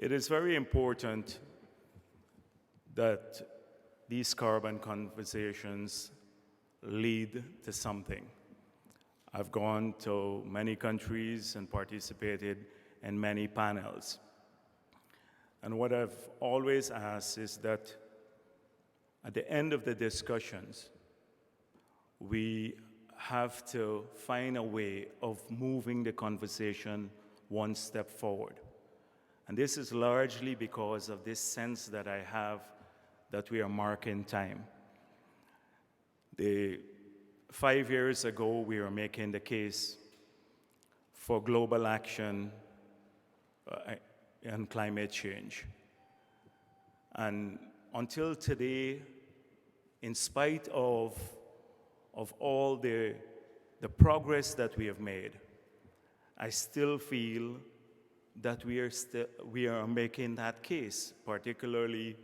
It is very important that these carbon conversations lead to something. I've gone to many countries and participated in many panels. And what I've always asked is that at the end of the discussions, we have to find a way of moving the conversation one step forward. And this is largely because of this sense that I have that we are marking time. 5 years ago, we were making the case for global action on climate change. And until today, in spite of all the progress that we have made, I still feel that we are making that case, particularly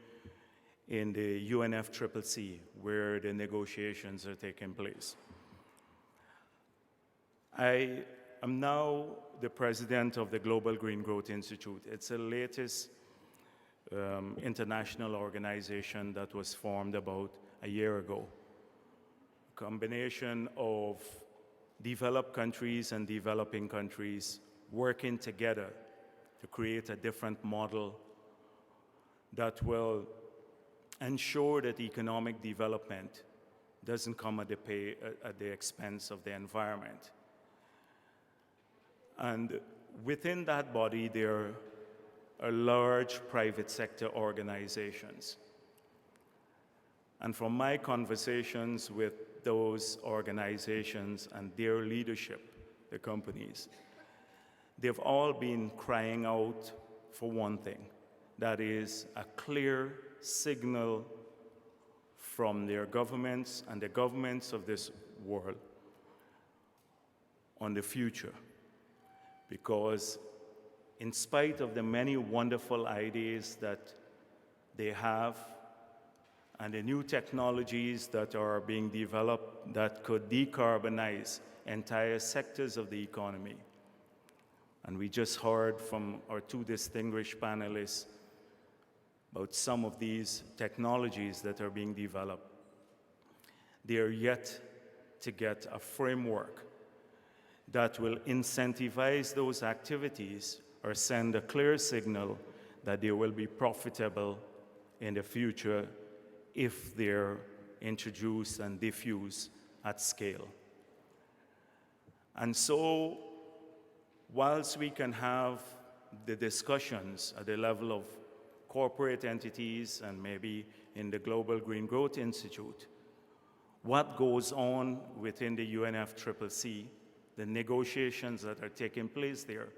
in the UNFCCC, where the negotiations are taking place. I am now the president of the Global Green Growth Institute. It's the latest international organization that was formed about a year ago. A combination of developed countries and developing countries working together to create a different model that will ensure that economic development doesn't come at the expense of the environment. And within that body, there are large private sector organizations. And from my conversations with those organizations and their leadership, the companies, they've all been crying out for one thing, that is a clear signal from their governments and the governments of this world on the future. Because in spite of the many wonderful ideas that they have and the new technologies that are being developed that could decarbonize entire sectors of the economy, and we just heard from our two distinguished panelists about some of these technologies that are being developed, they are yet to get a framework that will incentivize those activities or send a clear signal that they will be profitable in the future if they're introduced and diffused at scale. And so, whilst we can have the discussions at the level of corporate entities and maybe in the Global Green Growth Institute, what goes on within the UNFCCC, the negotiations that are taking place there,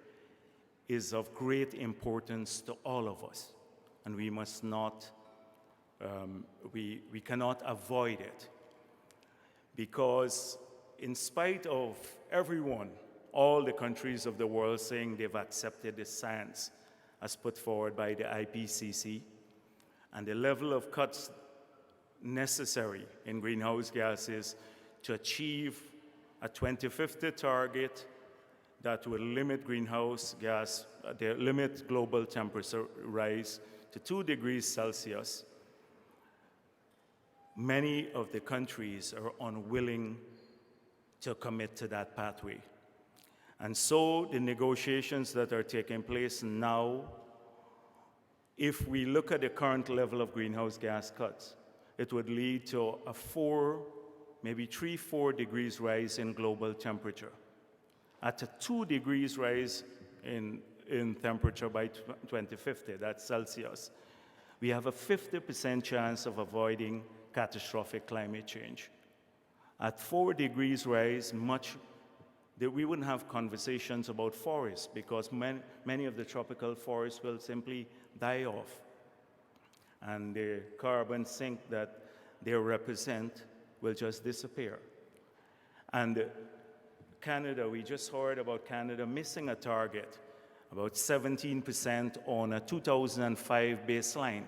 is of great importance to all of us. And we must not, we cannot avoid it. Because in spite of everyone, all the countries of the world saying they've accepted the science as put forward by the IPCC, and the level of cuts necessary in greenhouse gases to achieve a 2050 target that will limit greenhouse gas, limit global temperature rise to 2 degrees Celsius, many of the countries are unwilling to commit to that pathway. And so the negotiations that are taking place now, if we look at the current level of greenhouse gas cuts, it would lead to a 3-4 degrees rise in global temperature. At a 2 degrees rise in temperature by 2050, that's Celsius, we have a 50% chance of avoiding catastrophic climate change. At 4 degrees rise, we wouldn't have conversations about forests because many of the tropical forests will simply die off. And the carbon sink that they represent will just disappear. And Canada, we just heard about Canada missing a target, about 17% on a 2005 baseline.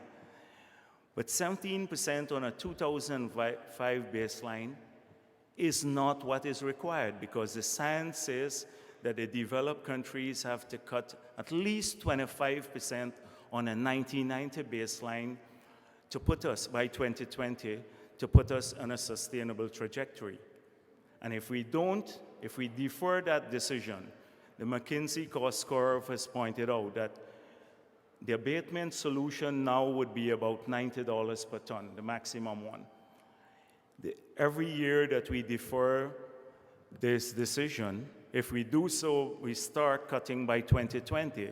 But 17% on a 2005 baseline is not what is required, because the science says that the developed countries have to cut at least 25% on a 1990 baseline to put us, by 2020, to put us on a sustainable trajectory. And if we defer that decision, the McKinsey cost curve has pointed out that the abatement solution now would be about $90 per ton, the maximum one. Every year that we defer this decision, if we do so, we start cutting by 2020,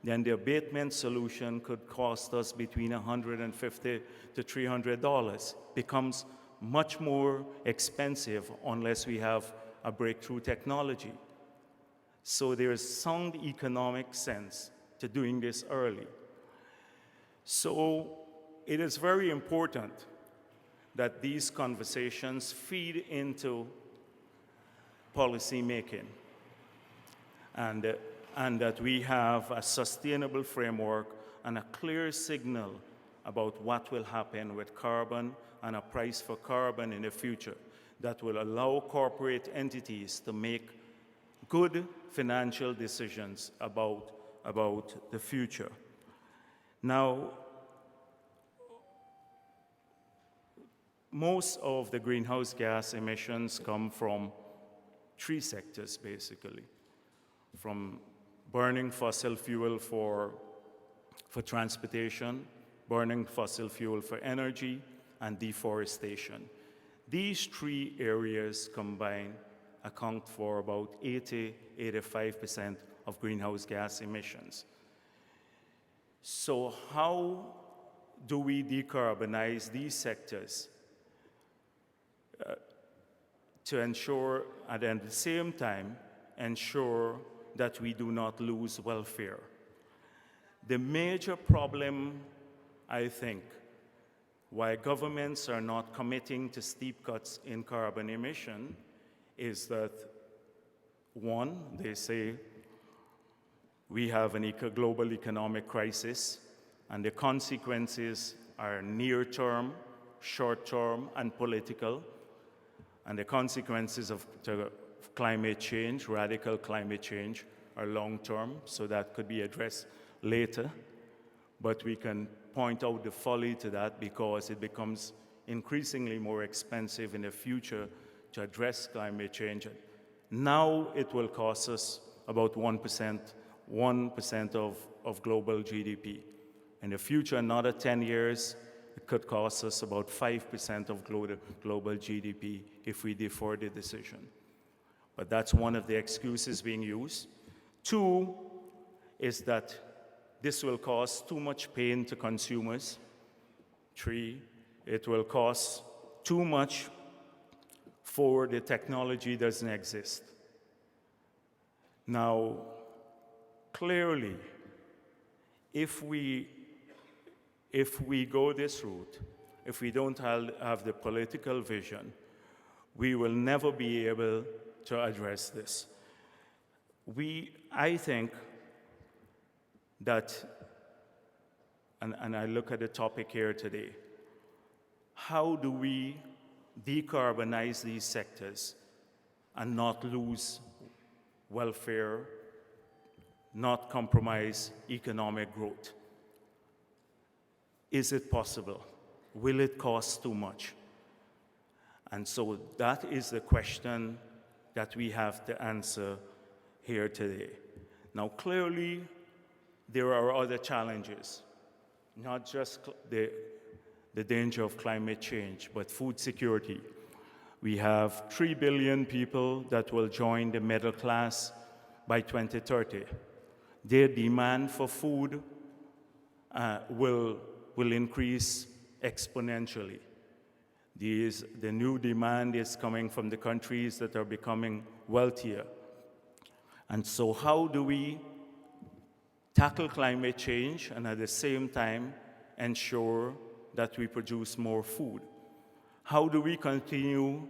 then the abatement solution could cost us between $150 to $300. Becomes much more expensive unless we have a breakthrough technology. So there is sound economic sense to doing this early. So it is very important that these conversations feed into policy making and that we have a sustainable framework and a clear signal about what will happen with carbon and a price for carbon in the future that will allow corporate entities to make good financial decisions about the future. Now, most of the greenhouse gas emissions come from three sectors, basically. From burning fossil fuel for transportation, burning fossil fuel for energy, and deforestation. These three areas combined account for about 85% of greenhouse gas emissions. So how do we decarbonize these sectors to ensure, and at the same time, ensure that we do not lose welfare? The major problem, I think, why governments are not committing to steep cuts in carbon emission is that, one, they say we have a global economic crisis, and the consequences are near-term, short-term, and political, and the consequences of climate change, radical climate change, are long-term, so that could be addressed later. But we can point out the folly to that because it becomes increasingly more expensive in the future to address climate change. Now it will cost us about 1% of global GDP. In the future, another 10 years, it could cost us about 5% of global GDP if we defer the decision. But that's one of the excuses being used. Two is that this will cause too much pain to consumers. Three, it will cost too much for the technology doesn't exist. Now, clearly, if we go this route, if we don't have the political vision, we will never be able to address this. I think that, and I look at the topic here today, how do we decarbonize these sectors and not lose welfare, not compromise economic growth? Is it possible? Will it cost too much? And so that is the question that we have to answer here today. Now, clearly, there are other challenges, not just the danger of climate change, but food security. We have 3 billion people that will join the middle class by 2030. Their demand for food will increase exponentially. The new demand is coming from the countries that are becoming wealthier. And so how do we tackle climate change and at the same time ensure that we produce more food? How do we continue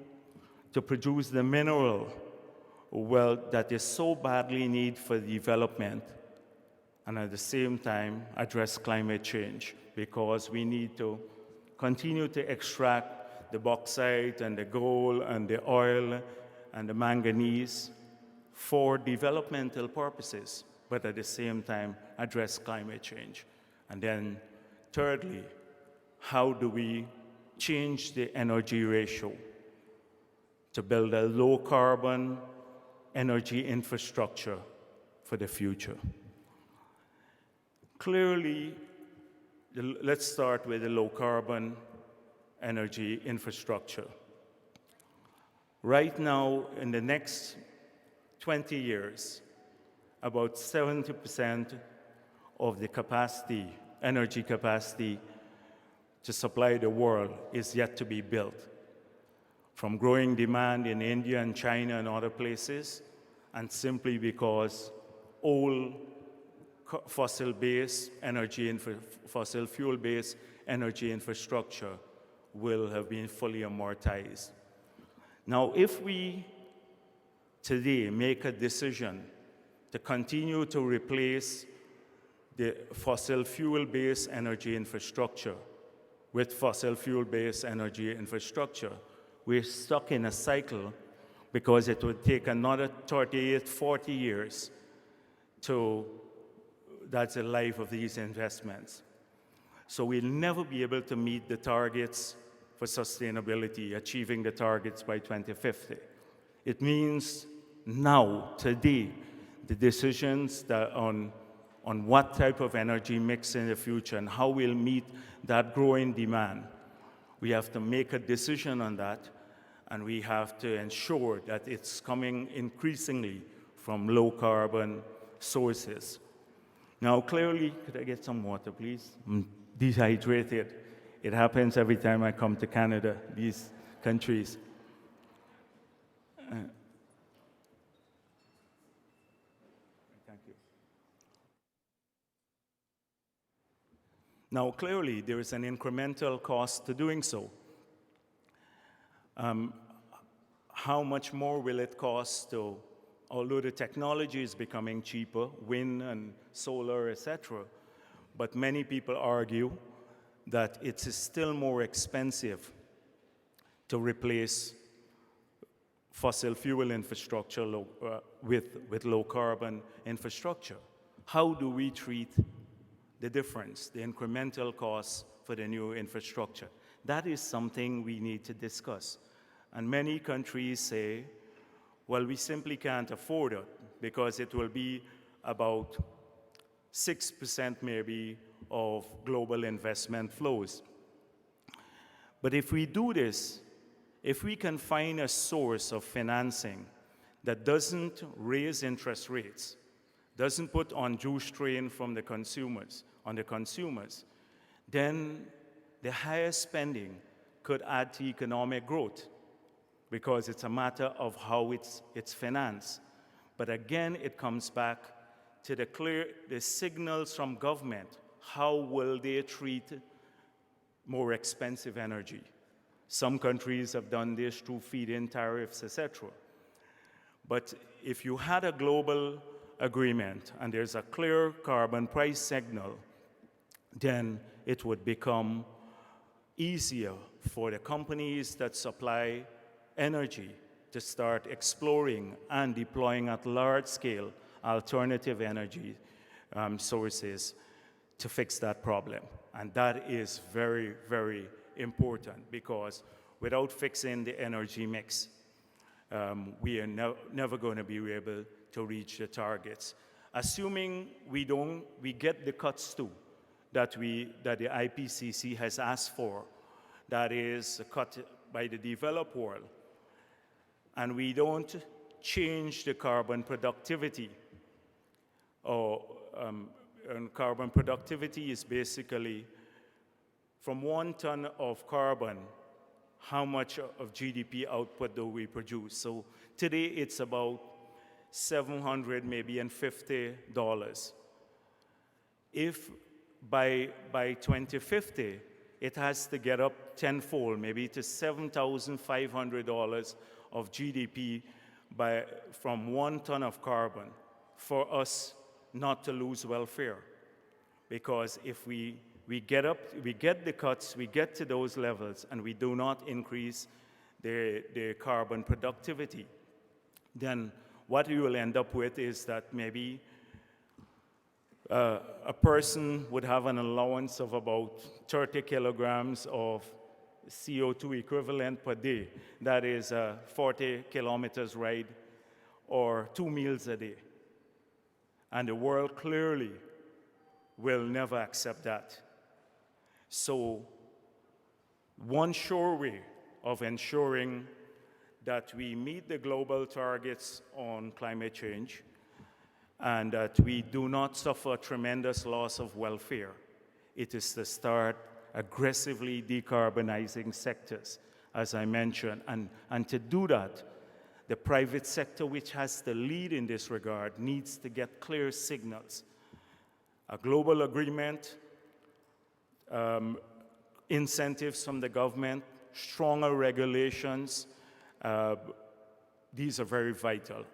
to produce the mineral wealth that is so badly needed for development and at the same time address climate change? Because we need to continue to extract the bauxite and the gold and the oil and the manganese for developmental purposes, but at the same time address climate change. And then thirdly, how do we change the energy ratio to build a low carbon energy infrastructure for the future? Clearly, let's start with the low carbon energy infrastructure. Right now, in the next 20 years, about 70% of the capacity, energy capacity to supply the world is yet to be built, from growing demand in India and China and other places, and simply because all fossil fuel-based energy infrastructure will have been fully amortized. Now, if we today make a decision to continue to replace the fossil fuel-based energy infrastructure with fossil fuel-based energy infrastructure, we're stuck in a cycle because it would take another 38, 40 years that's the life of these investments. So we'll never be able to meet the targets for sustainability, achieving the targets by 2050. It means now, today, the decisions that on what type of energy mix in the future and how we'll meet that growing demand, we have to make a decision on that, and we have to ensure that it's coming increasingly from low carbon sources. Now, clearly, could I get some water, please? I'm dehydrated. It happens every time I come to Canada, these countries. Thank you. Now, clearly, there is an incremental cost to doing so. How much more will it cost to, although the technology is becoming cheaper, wind and solar, etc., but many people argue that it is still more expensive to replace fossil fuel infrastructure with low carbon infrastructure. How do we treat the difference, the incremental costs for the new infrastructure? That is something we need to discuss. And many countries say, well, we simply can't afford it because it will be about 6% maybe of global investment flows. But if we do this, if we can find a source of financing that doesn't raise interest rates, doesn't put undue strain from the consumers, on the consumers, then the higher spending could add to economic growth because it's a matter of how it's financed. But again, it comes back to the signals from government. How will they treat more expensive energy? Some countries have done this through feed-in tariffs, etc. But if you had a global agreement and there's a clear carbon price signal, then it would become easier for the companies that supply energy to start exploring and deploying at large scale alternative energy sources to fix that problem. And that is very, very important because without fixing the energy mix, we are never going to be able to reach the targets. Assuming we get the cuts too that the IPCC has asked for, that is a cut by the developed world, and we don't change the carbon productivity, and carbon productivity is basically from 1 ton of carbon, how much of GDP output do we produce? So today it's about $700 maybe and $50. If by 2050 it has to get up tenfold, maybe to $7,500 of GDP from 1 ton of carbon for us not to lose welfare. Because if we get the cuts, we get to those levels, and we do not increase the carbon productivity, then what we will end up with is that maybe a a person would have an allowance of about 30 kilograms of CO2 equivalent per day. That is a 40 kilometers ride or 2 meals a day. And the world clearly will never accept that. So one sure way of ensuring that we meet the global targets on climate change and that we do not suffer tremendous loss of welfare, it is to start aggressively decarbonizing sectors, as I mentioned. And to do that, the private sector, which has the lead in this regard, needs to get clear signals. A global agreement, incentives from the government, stronger regulations, these are very vital.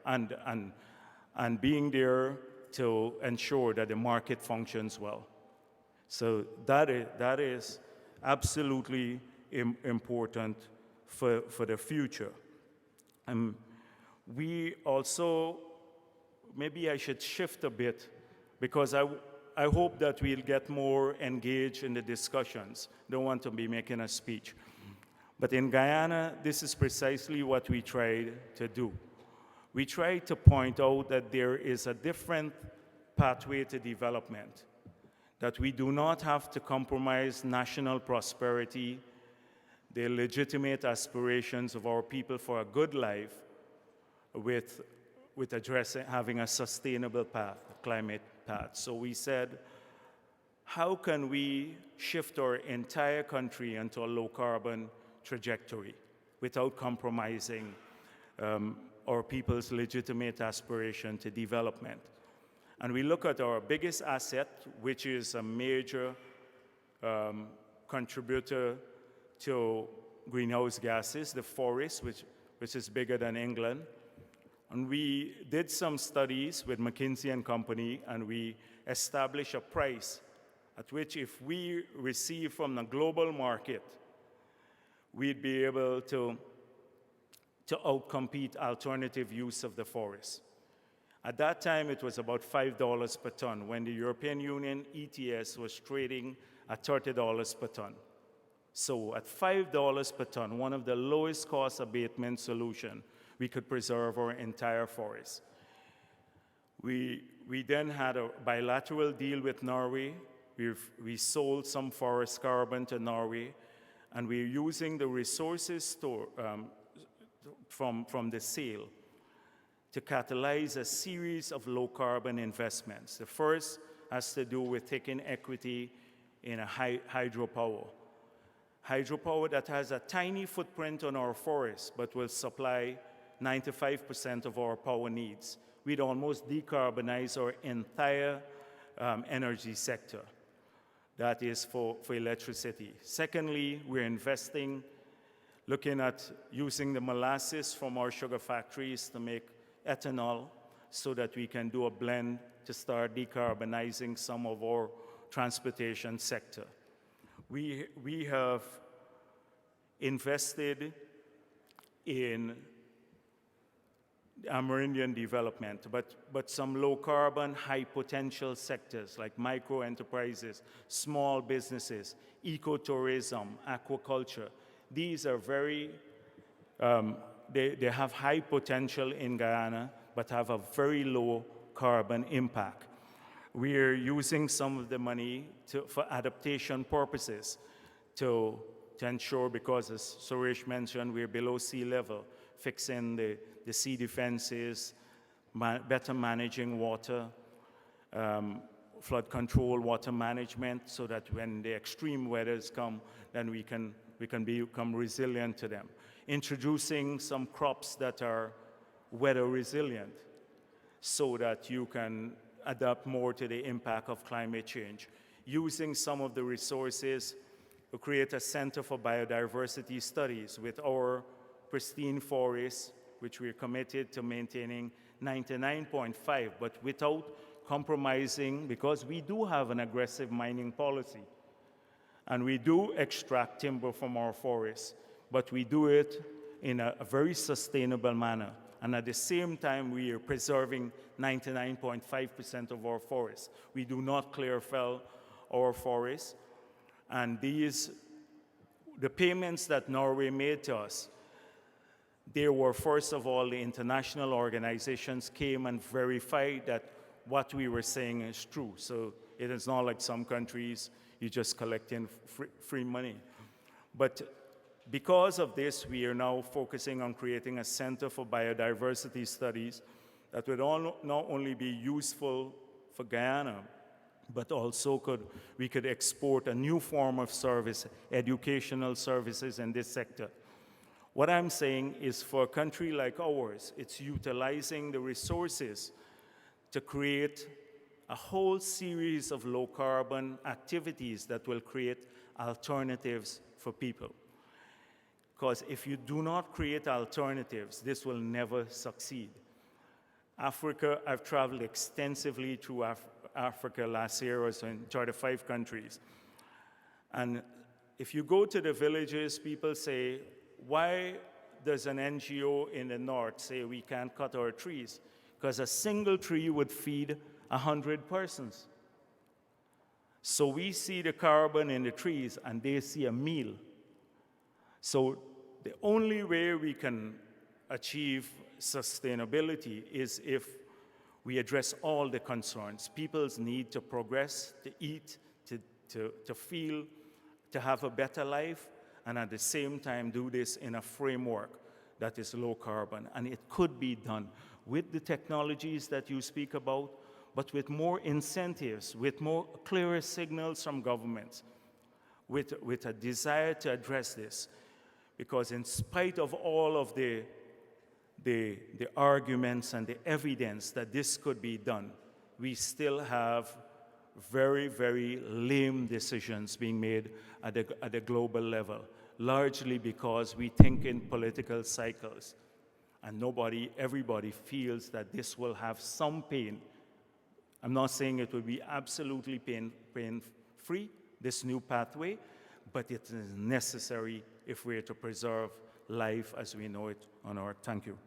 And being there to ensure that the market functions well. So that is absolutely important for the future. We also, maybe I should shift a bit, because I hope that we'll get more engaged in the discussions. Don't want to be making a speech. But in Guyana, this is precisely what we tried to do. We tried to point out that there is a different pathway to development, that we do not have to compromise national prosperity, the legitimate aspirations of our people for a good life with having a sustainable path, a climate path. So we said, how can we shift our entire country into a low carbon trajectory without compromising our people's legitimate aspiration to development? And we look at our biggest asset, which is a major contributor to greenhouse gases, the forest, which is bigger than England. And we did some studies with McKinsey and Company, and we established a price at which, if we receive from the global market, we'd be able to outcompete alternative use of the forest. At that time, it was about $5 per ton, when the European Union ETS was trading at $30 per ton. So at $5 per ton, one of the lowest cost abatement solution, we could preserve our entire forest. We then had a bilateral deal with Norway. We sold some forest carbon to Norway, and we're using the resources from the sale to catalyze a series of low-carbon investments. The first has to do with taking equity in a hydropower. Hydropower that has a tiny footprint on our forests, but will supply 95% of our power needs. We'd almost decarbonize our entire energy sector. That is for electricity. Secondly, we're investing, looking at using the molasses from our sugar factories to make ethanol so that we can do a blend to start decarbonizing some of our transportation sector. We have invested in Amerindian development, but some low carbon, high potential sectors like micro enterprises, small businesses, ecotourism, aquaculture. These are very, they have high potential in Guyana, but have a very low carbon impact. We're using some of the money for adaptation purposes to ensure, because as Suresh mentioned, we're below sea level, fixing the sea defenses, better managing water, flood control, water management, so that when the extreme weathers come, then we can become resilient to them. Introducing some crops that are weather resilient so that you can adapt more to the impact of climate change. Using some of the resources to create a Center for Biodiversity Studies with our pristine forests, which we're committed to maintaining 99.5, but without compromising, because we do have an aggressive mining policy. And we do extract timber from our forests, but we do it in a very sustainable manner. and at the same time we are preserving 99.5% of our forests. We do not clear fell our forests, and the payments that Norway made to us, they were, first of all, the international organizations came and verified that what we were saying is true. So it is not like some countries, you just collecting free money. But because of this, we are now focusing on creating a Center for Biodiversity Studies that would not only be useful for Guyana, but also we could export a new form of service, educational services in this sector. What I'm saying is, for a country like ours, it's utilizing the resources to create a whole series of low-carbon activities that will create alternatives for people. Because if you do not create alternatives, this will never succeed. Africa, I've traveled extensively through Africa last year. I was in 35 countries. And if you go to the villages, people say, why does an NGO in the north say we can't cut our trees? Because a single tree would feed 100 persons. So we see the carbon in the trees, and they see a meal. So the only way we can achieve sustainability is if we address all the concerns. People's need to progress, to eat, to feel, to have a better life, and at the same time do this in a framework that is low carbon. And it could be done with the technologies that you speak about, but with more incentives, with more clearer signals from governments, with a desire to address this. Because in spite of all of the arguments and the evidence that this could be done, we still have very, very lame decisions being made at the global level, largely because we think in political cycles. And everybody feels that this will have some pain. I'm not saying it will be absolutely pain-free, this new pathway, but it is necessary if we are to preserve life as we know it on Earth. Thank you.